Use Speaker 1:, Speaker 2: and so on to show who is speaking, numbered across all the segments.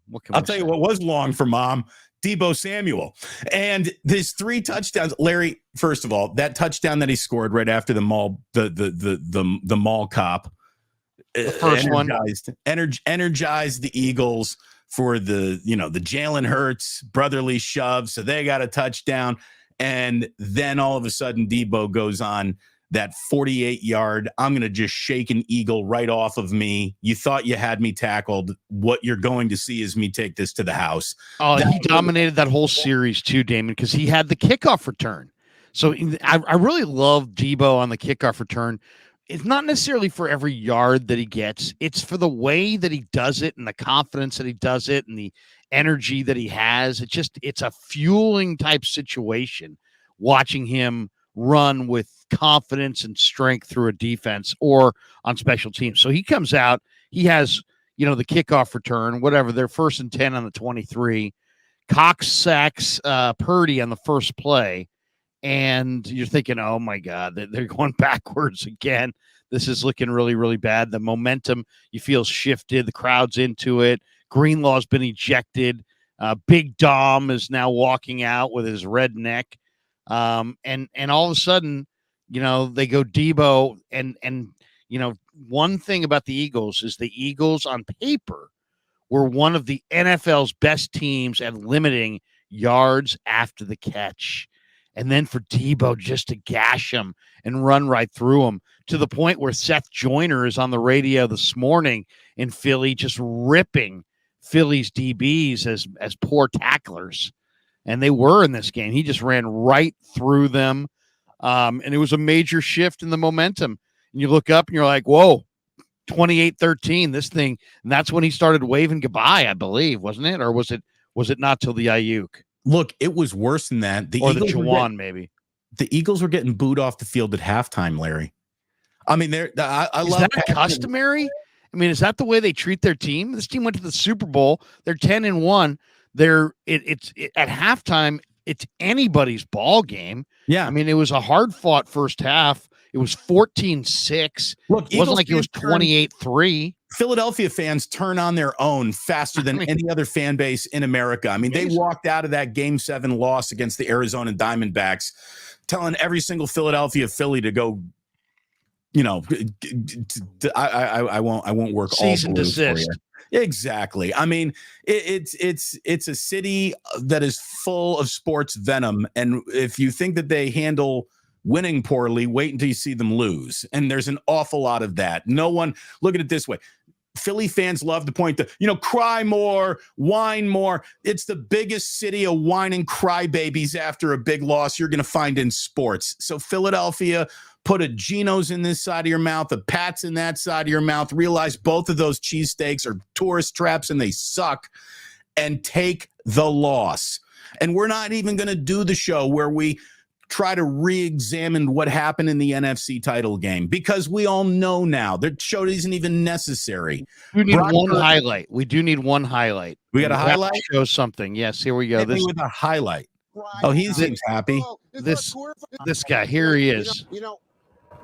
Speaker 1: What can
Speaker 2: I'll tell you what was long for mom. Deebo Samuel. And there's 3 touchdowns. Larry, first of all, that touchdown that he scored right after the mall cop,
Speaker 1: the first
Speaker 2: energized the Eagles for the Jalen Hurts brotherly shove. So they got a touchdown. And then all of a sudden, Deebo goes on that 48-yard, I'm going to just shake an eagle right off of me. You thought you had me tackled. What you're going to see is me take this to the house.
Speaker 1: Oh, he dominated that whole series too, Damon, because he had the kickoff return. So I really love Deebo on the kickoff return. It's not necessarily for every yard that he gets. It's for the way that he does it and the confidence that he does it and the energy that he has. It's a fueling type situation watching him run with confidence and strength through a defense or on special teams. So he comes out, he has, the kickoff return, whatever, they're 1st and 10 on the 23. Cox sacks Purdy on the first play. And you're thinking, oh my God, they're going backwards again. This is looking really, really bad. The momentum you feel shifted. The crowd's into it. Greenlaw's been ejected. Big Dom is now walking out with his red neck. And all of a sudden, they go Deebo. And one thing about the Eagles is the Eagles on paper were one of the NFL's best teams at limiting yards after the catch. And then for Deebo just to gash him and run right through him to the point where Seth Joyner is on the radio this morning in Philly, just ripping Philly's DBs as poor tacklers. And they were in this game. He just ran right through them. And it was a major shift in the momentum. And you look up and you're like, whoa, 28-13, this thing. And that's when he started waving goodbye, I believe, wasn't it? Or was it not till the Ayuk?
Speaker 2: Look, it was worse than that.
Speaker 1: The Jawan, maybe.
Speaker 2: The Eagles were getting booed off the field at halftime, Larry. I mean, I love
Speaker 1: that customary? I mean, is that the way they treat their team? This team went to the Super Bowl. They're 10-1. It's at halftime. It's anybody's ball game.
Speaker 2: Yeah.
Speaker 1: I mean, it was a hard-fought first half. It was 14-6.
Speaker 2: Look,
Speaker 1: it wasn't like it was 28-3.
Speaker 2: Philadelphia fans turn on their own faster than any other fan base in America. I mean, they walked out of that Game 7 loss against the Arizona Diamondbacks telling every single Philadelphia Philly to go, I won't work
Speaker 1: cease and desist.
Speaker 2: Exactly. I mean, it's a city that is full of sports venom. And if you think that they handle winning poorly, wait until you see them lose. And there's an awful lot of that. No one, look at it this way. Philly fans love to point to, cry more, whine more. It's the biggest city of whining crybabies after a big loss you're going to find in sports. So Philadelphia, put a Geno's in this side of your mouth, a Pat's in that side of your mouth, realize both of those cheesesteaks are tourist traps and they suck, and take the loss. And we're not even going to do the show where we try to re-examine what happened in the NFC title game, because we all know now the show isn't even necessary.
Speaker 1: We need one highlight. We do need one highlight.
Speaker 2: We got a highlight?
Speaker 1: Show something. Yes, here we go.
Speaker 2: Hit me with a highlight. Oh, he seems happy.
Speaker 1: This guy, here he is.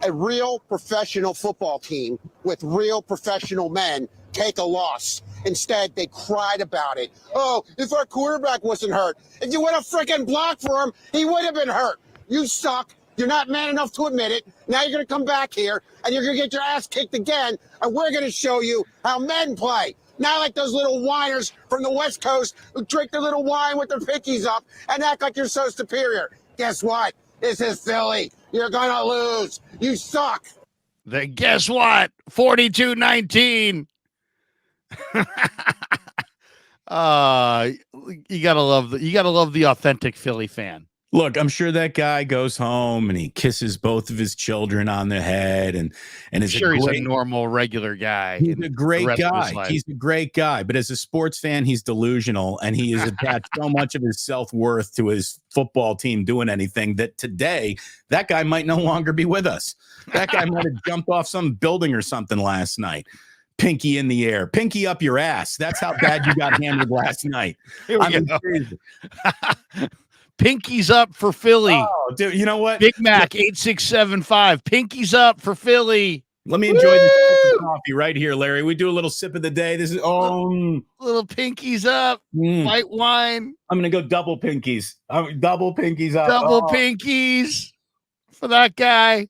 Speaker 3: A real professional football team with real professional men take a loss. Instead, they cried about it. Oh, if our quarterback wasn't hurt, if you would have freaking blocked for him, he would have been hurt. You suck. You're not man enough to admit it. Now you're going to come back here, and you're going to get your ass kicked again, and we're going to show you how men play. Not like those little whiners from the West Coast who drink their little wine with their pinkies up and act like you're so superior. Guess what? This is Philly. You're going to lose. You suck.
Speaker 1: Then guess what? 42-19. You gotta love the authentic Philly fan.
Speaker 2: Look, I'm sure that guy goes home and he kisses both of his children on the head and is
Speaker 1: sure he's a normal, regular guy.
Speaker 2: He's a great guy. He's a great guy. But as a sports fan, he's delusional, and he has attached so much of his self-worth to his football team doing anything that today that guy might no longer be with us. That guy might have jumped off some building or something last night. Pinky in the air, pinky up your ass. That's how bad you got handled last night.
Speaker 1: Pinkies up for Philly.
Speaker 2: Oh, dude, you know what?
Speaker 1: Big Mac 8675. Pinkies up for Philly.
Speaker 2: Let me enjoy this sip of coffee right here, Larry. We do a little sip of the day. This is
Speaker 1: little pinkies up, white wine.
Speaker 2: I'm gonna go double pinkies. Double pinkies up.
Speaker 1: Double pinkies for that guy.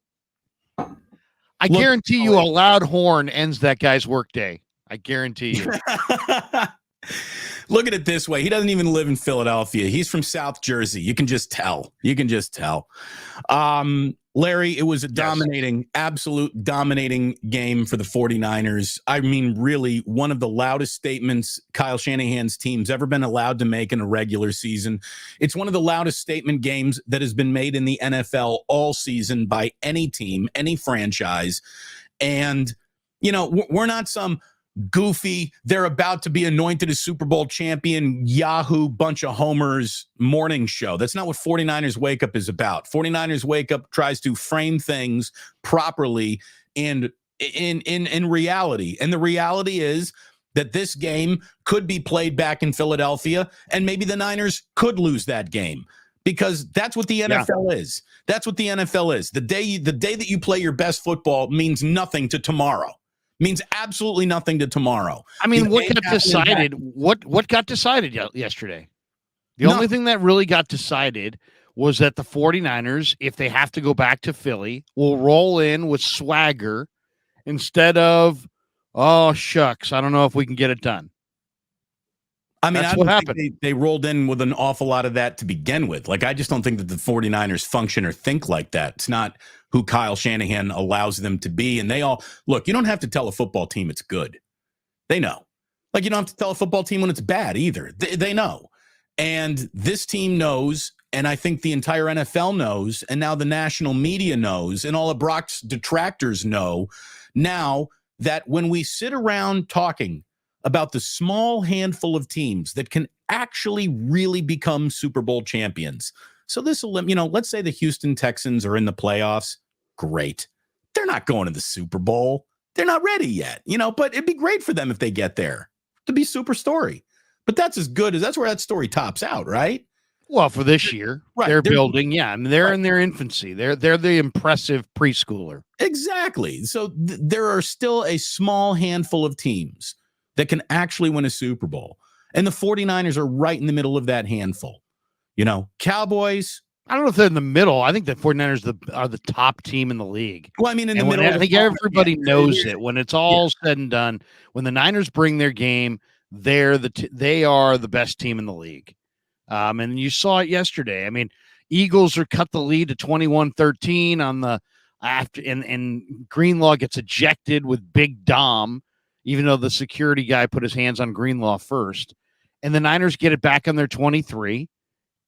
Speaker 1: I guarantee you a loud horn ends that guy's workday. I guarantee you.
Speaker 2: Look at it this way. He doesn't even live in Philadelphia. He's from South Jersey. You can just tell. Larry, it was a absolute dominating game for the 49ers. I mean, really, one of the loudest statements Kyle Shanahan's team's ever been allowed to make in a regular season. It's one of the loudest statement games that has been made in the NFL all season by any team, any franchise. And, you know, we're not some goofy, they're about to be anointed as Super Bowl champion, Yahoo bunch of homers morning show. That's not what 49ers Wake Up is about. 49ers Wake Up tries to frame things properly and in reality. And the reality is that this game could be played back in Philadelphia, and maybe the Niners could lose that game, because that's what the NFL is. That's what the NFL is. The day that you play your best football means nothing to tomorrow. Means absolutely nothing to tomorrow.
Speaker 1: I mean, what got decided? What got decided yesterday? The only thing that really got decided was that the 49ers, if they have to go back to Philly, will roll in with swagger instead of, oh, shucks, I don't know if we can get it done.
Speaker 2: I mean, what happened. They rolled in with an awful lot of that to begin with. Like, I just don't think that the 49ers function or think like that. It's not who Kyle Shanahan allows them to be. And they all, look, you don't have to tell a football team it's good. They know. Like, you don't have to tell a football team when it's bad either. They know. And this team knows, and I think the entire NFL knows, and now the national media knows, and all of Brock's detractors know now that when we sit around talking about the small handful of teams that can actually really become Super Bowl champions. So this will, you know, let's say the Houston Texans are in the playoffs. Great. They're not going to the Super Bowl. They're not ready yet, you know, but it'd be great for them if they get there. To be super story. But that's where that story tops out, right?
Speaker 1: Well, for this year, right. They're building, yeah. I mean, they're in their infancy. They're the impressive preschooler.
Speaker 2: Exactly. So there are still a small handful of teams that can actually win a Super Bowl. And the 49ers are right in the middle of that handful. You know, Cowboys.
Speaker 1: I don't know if they're in the middle. I think the 49ers are the top team in the league.
Speaker 2: Well, I mean, in the middle.
Speaker 1: I think everybody knows it. When it's all said and done, when the Niners bring their game, they are the best team in the league. And you saw it yesterday. I mean, Eagles are cut the lead to 21-13 on the after, and Greenlaw gets ejected with Big Dom, even though the security guy put his hands on Greenlaw first. And the Niners get it back on their 23.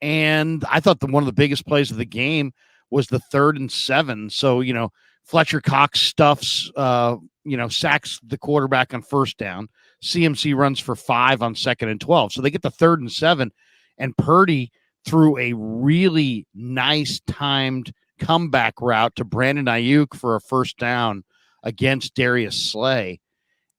Speaker 1: And I thought one of the biggest plays of the game was the 3rd and 7. So, you know, Fletcher Cox stuffs, sacks the quarterback on first down. CMC runs for 5 on 2nd and 12. So they get the 3rd and 7. And Purdy threw a really nice timed comeback route to Brandon Ayuk for a first down against Darius Slay.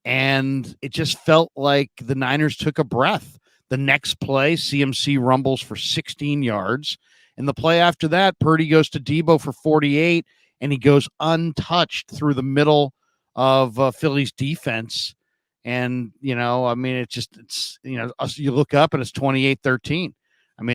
Speaker 1: And it just felt like the Niners took a breath. The next play, CMC rumbles for 16 yards. And the play after that, Purdy goes to Deebo for 48, and he goes untouched through the middle of Philly's defense. And, you know, I mean, you look up and it's 28-13.